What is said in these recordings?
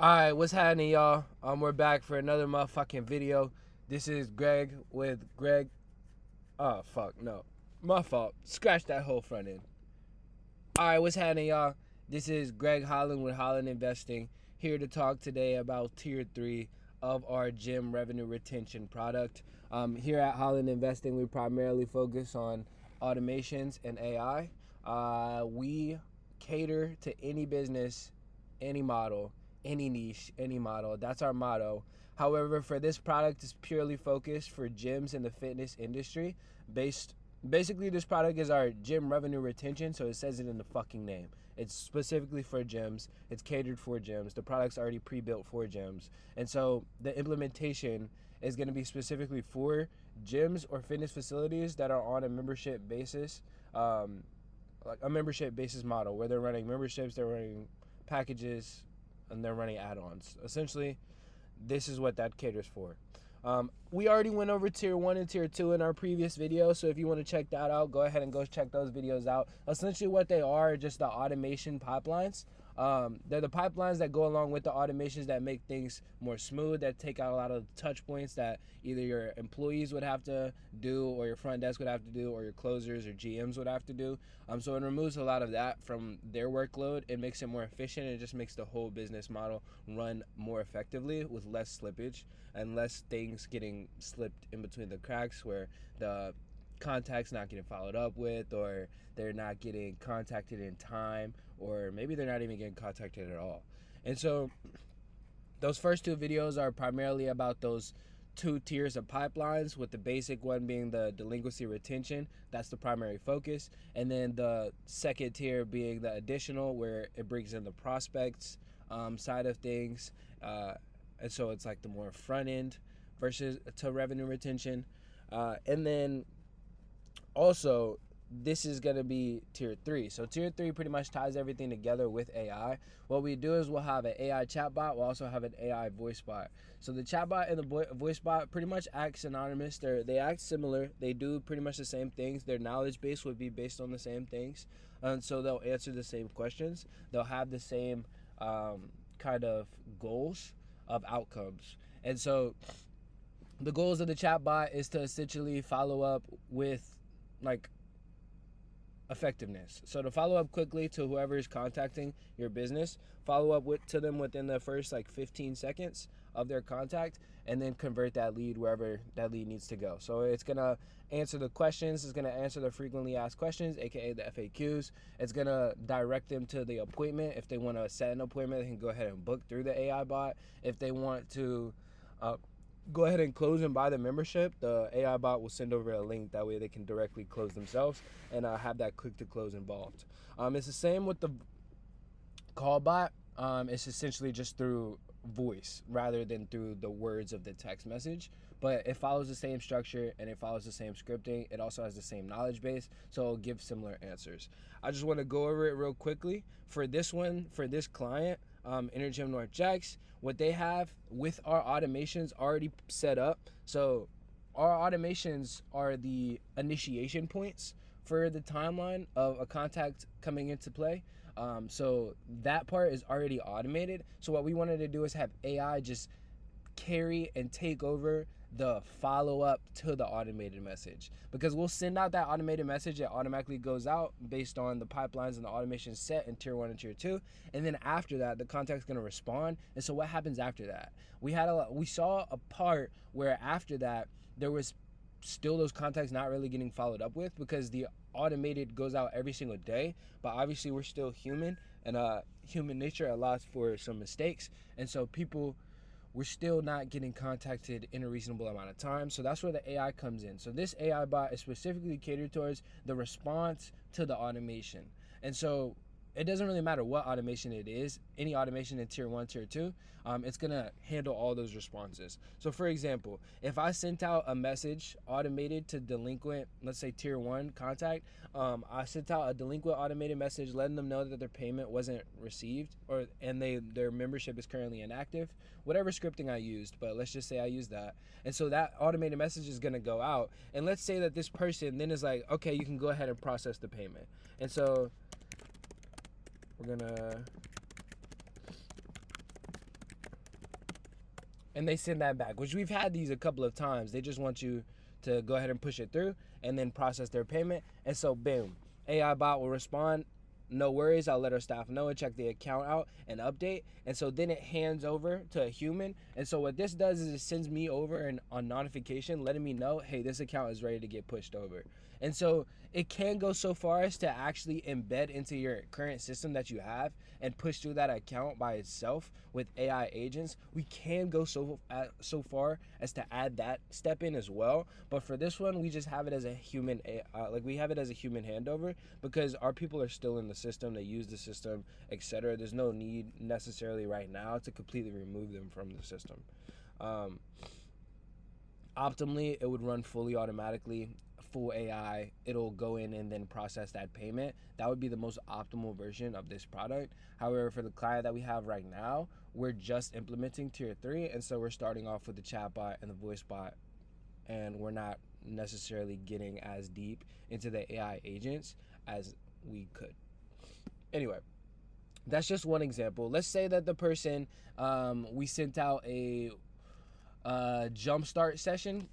Alright, what's happening, y'all? We're back for another motherfucking video. This is Greg with Greg. Oh, fuck, no. My fault. Scratch that whole front end. Alright, what's happening, y'all? This is Greg Holland with Holland Investing, here to talk today about Tier 3 of our gym revenue retention product. Here at Holland Investing, we primarily focus on automations and AI. We cater to any business, any model, any niche, any model. That's our motto. However, for this product, it's purely focused for gyms in the fitness industry. Basically, this product is our gym revenue retention, so it says it in the fucking name. It's specifically for gyms. It's catered for gyms. The product's already pre-built for gyms. And so the implementation is going to be specifically for gyms or fitness facilities that are on a membership basis, like a membership basis model where they're running memberships, they're running packages, and they're running add-ons. Essentially, this is what that caters for. We already went over Tier 1 and Tier 2 in our previous video, so if you want to check that out, go ahead and go check those videos out. Essentially what they are just the automation pipelines. They're the pipelines that go along with the automations that make things more smooth, that take out a lot of touch points that either your employees would have to do, or your front desk would have to do, or your closers or GMs would have to do. So it removes a lot of that from their workload. It makes it more efficient. It just makes the whole business model run more effectively with less slippage and less things getting slipped in between the cracks where the contact's not getting followed up with, or they're not getting contacted in time, or maybe they're not even getting contacted at all. And so those first two videos are primarily about those two tiers of pipelines, with the basic one being the delinquency retention. That's the primary focus. And then the second tier being the additional, where it brings in the prospects side of things. And so it's like the more front end versus to revenue retention. And then also, this is going to be Tier 3. So Tier 3 pretty much ties everything together with AI. What we do is we'll have an AI chatbot. We'll also have an AI voice bot. So the chatbot and the voice bot pretty much act synonymous. They act similar. They do pretty much the same things. Their knowledge base would be based on the same things. And so they'll answer the same questions. They'll have the same kind of goals of outcomes. And so the goals of the chatbot is to essentially follow up with like effectiveness. So to follow up quickly to whoever is contacting your business, follow up to them within the first like 15 seconds of their contact, and then convert that lead wherever that lead needs to go. So it's gonna answer the questions, it's gonna answer the frequently asked questions, aka the FAQs. It's gonna direct them to the appointment. If they want to set an appointment, they can go ahead and book through the AI bot. If they want to go ahead and close and buy the membership, the AI bot will send over a link. That way they can directly close themselves and have that click to close involved. It's the same with the call bot. It's essentially just through voice rather than through the words of the text message, but it follows the same structure and it follows the same scripting. It also has the same knowledge base, so it'll give similar answers. I just want to go over it real quickly. For this one, for this client, Intergym North Jacks, what they have with our automations already set up. So our automations are the initiation points for the timeline of a contact coming into play. So that part is already automated. So what we wanted to do is have AI just carry and take over the follow-up to the automated message, because we'll send out that automated message. It automatically goes out based on the pipelines and the automation set in Tier 1 and Tier 2, and then after that the contact's going to respond. And so what happens after that, we saw a part where after that there was still those contacts not really getting followed up with, because the automated goes out every single day, but obviously we're still human, and human nature allows for some mistakes, and so we're still not getting contacted in a reasonable amount of time. So that's where the AI comes in. So this AI bot is specifically catered towards the response to the automation. And so it doesn't really matter what automation it is, any automation in Tier 1, Tier 2, it's gonna handle all those responses. So for example, if I sent out a message automated to delinquent, let's say Tier 1 contact, I sent out a delinquent automated message letting them know that their payment wasn't received, and their membership is currently inactive, whatever scripting I used, but let's just say I used that. And so that automated message is gonna go out, and let's say that this person then is like, okay, you can go ahead and process the payment. And so we're gonna and they send that back, which we've had these a couple of times. They just want you to go ahead and push it through and then process their payment. And so, boom, AI bot will respond. No worries, I'll let our staff know and check the account out and update. And so then it hands over to a human. And so what this does is it sends me over a notification letting me know, hey, this account is ready to get pushed over. And so it can go so far as to actually embed into your current system that you have and push through that account by itself with AI agents. We can go so far as to add that step in as well. But for this one, we just have it as a human, we have it as a human handover because our people are still in the system. They use the system, etc. There's no need necessarily right now to completely remove them from the system. Optimally, it would run fully automatically, full AI. It'll go in and then process that payment. That would be the most optimal version of this product. However, for the client that we have right now, we're just implementing tier 3, and so we're starting off with the chatbot and the voice bot, and we're not necessarily getting as deep into the AI agents as we could. Anyway, that's just one example. Let's say that the person, we sent out a jumpstart session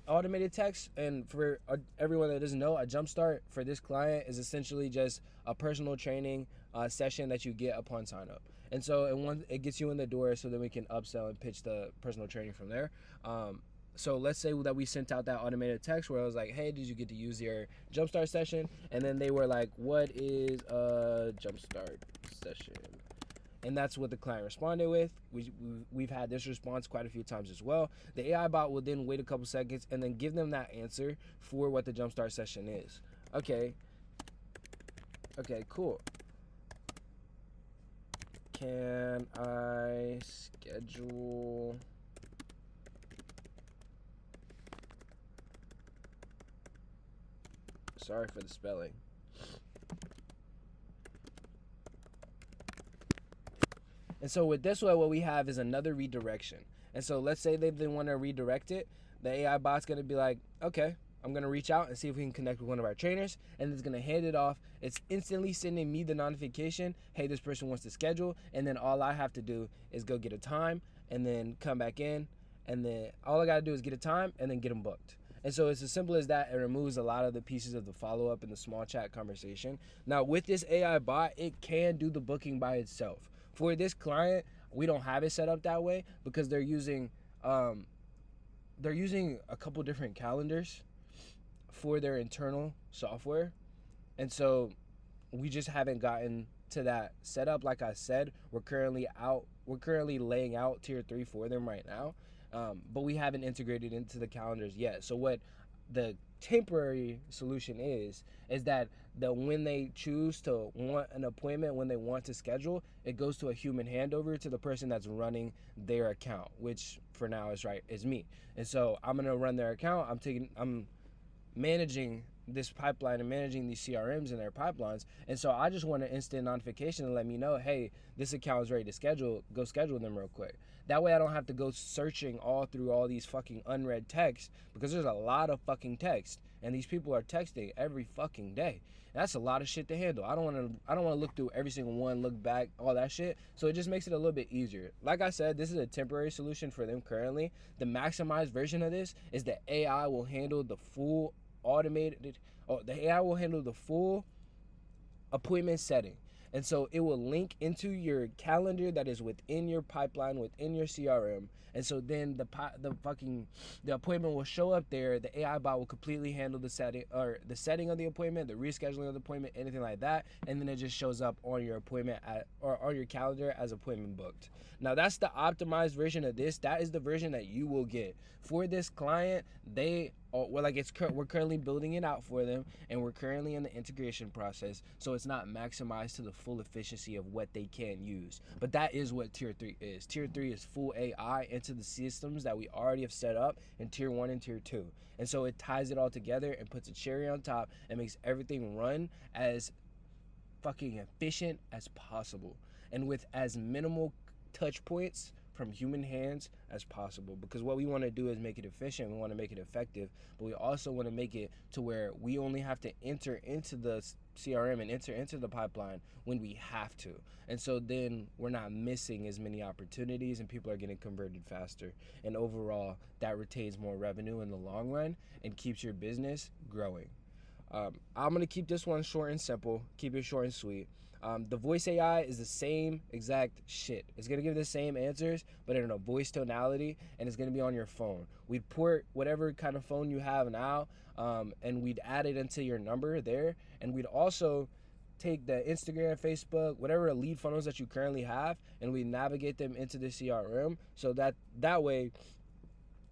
automated text, and for everyone that doesn't know, a jumpstart for this client is essentially just a personal training session that you get upon sign up. And so it gets you in the door so that we can upsell and pitch the personal training from there. So let's say that we sent out that automated text where I was like, hey, did you get to use your jumpstart session? And then they were like, what is a jumpstart session? And that's what the client responded with. We've had this response quite a few times as well. The AI bot will then wait a couple seconds and then give them that answer for what the jumpstart session is. Okay, cool. Can I schedule... Sorry for the spelling. And so with this one, what we have is another redirection. And so let's say they want to redirect it. The AI bot's going to be like, okay, I'm going to reach out and see if we can connect with one of our trainers. And it's going to hand it off. It's instantly sending me the notification, hey, this person wants to schedule. And then all I have to do is go get a time and then come back in. And then all I got to do is get a time and then get them booked. And so it's as simple as that. It removes a lot of the pieces of the follow-up in the small chat conversation. Now, with this AI bot, it can do the booking by itself. For this client, we don't have it set up that way because they're using a couple different calendars for their internal software. And so we just haven't gotten to that setup. Like I said, we're currently laying out tier 3 for them right now. But we haven't integrated into the calendars yet. So what the temporary solution is that when they choose to want an appointment, when they want to schedule, it goes to a human handover to the person that's running their account, which for now is me. And so I'm gonna run their account. I'm managing this pipeline and managing these CRMs and their pipelines. And so I just want an instant notification to let me know, hey, this account is ready to schedule. Go schedule them real quick. That way I don't have to go searching all through all these fucking unread texts, because there's a lot of fucking text and these people are texting every fucking day. That's a lot of shit to handle. I don't want to look through every single one, look back, all that shit. So it just makes it a little bit easier. Like I said, this is a temporary solution for them currently. The maximized version of this is that AI will handle the full the AI will handle the full appointment setting. And so it will link into your calendar that is within your pipeline, within your CRM. And so then the appointment will show up there. The AI bot will completely handle the setting of the appointment, the rescheduling of the appointment, anything like that. And then it just shows up on your appointment or on your calendar as appointment booked. Now that's the optimized version of this. That is the version that you will get for this client. We're currently building it out for them, and we're currently in the integration process, so it's not maximized to the full efficiency of what they can use. But that is what tier 3 is. Tier 3 is full AI into the systems that we already have set up in tier 1 and tier 2. And so it ties it all together and puts a cherry on top and makes everything run as fucking efficient as possible and with as minimal touch points from human hands as possible. Because what we want to do is make it efficient, we want to make it effective, but we also want to make it to where we only have to enter into the CRM and enter into the pipeline when we have to. And so then we're not missing as many opportunities and people are getting converted faster. And overall, that retains more revenue in the long run and keeps your business growing. I'm going to keep this one short and simple, keep it short and sweet. The voice AI is the same exact shit. It's going to give the same answers, but in a voice tonality, and it's going to be on your phone. We'd port whatever kind of phone you have now, and we'd add it into your number there, and we'd also take the Instagram, Facebook, whatever lead funnels that you currently have, and we navigate them into the CRM so that way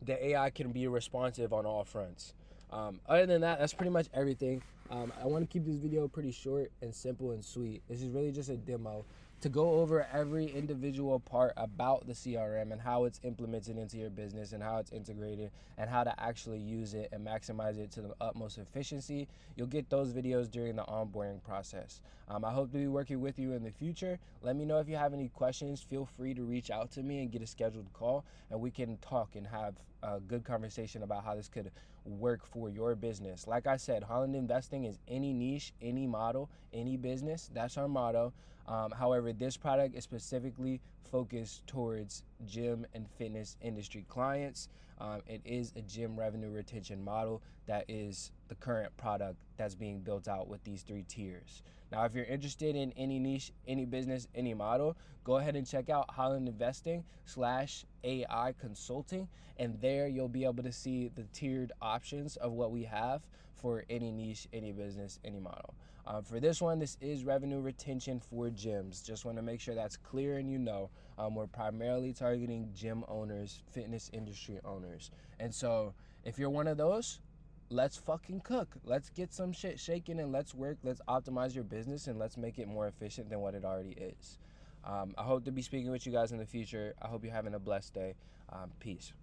the AI can be responsive on all fronts. Other than that, that's pretty much everything. I want to keep this video pretty short and simple and sweet. This is really just a demo to go over every individual part about the CRM and how it's implemented into your business and how it's integrated and how to actually use it and maximize it to the utmost efficiency. You'll get those videos during the onboarding process. I hope to be working with you in the future. Let me know if you have any questions. Feel free to reach out to me and get a scheduled call, and we can talk and have a good conversation about how this could work for your business. Like I said, Holland Investing is any niche, any model, any business. That's our motto. However, this product is specifically focused towards gym and fitness industry clients. It is a gym revenue retention model that is the current product that's being built out with these 3 tiers. Now, if you're interested in any niche, any business, any model, go ahead and check out Holland Investing /AI Consulting, and there you'll be able to see the tiered options of what we have for any niche, any business, any model. For this one, this is revenue retention for gyms. Just want to make sure that's clear and we're primarily targeting gym owners, fitness industry owners. And so if you're one of those, let's fucking cook. Let's get some shit shaking and let's work. Let's optimize your business and let's make it more efficient than what it already is. I hope to be speaking with you guys in the future. I hope you're having a blessed day. Peace.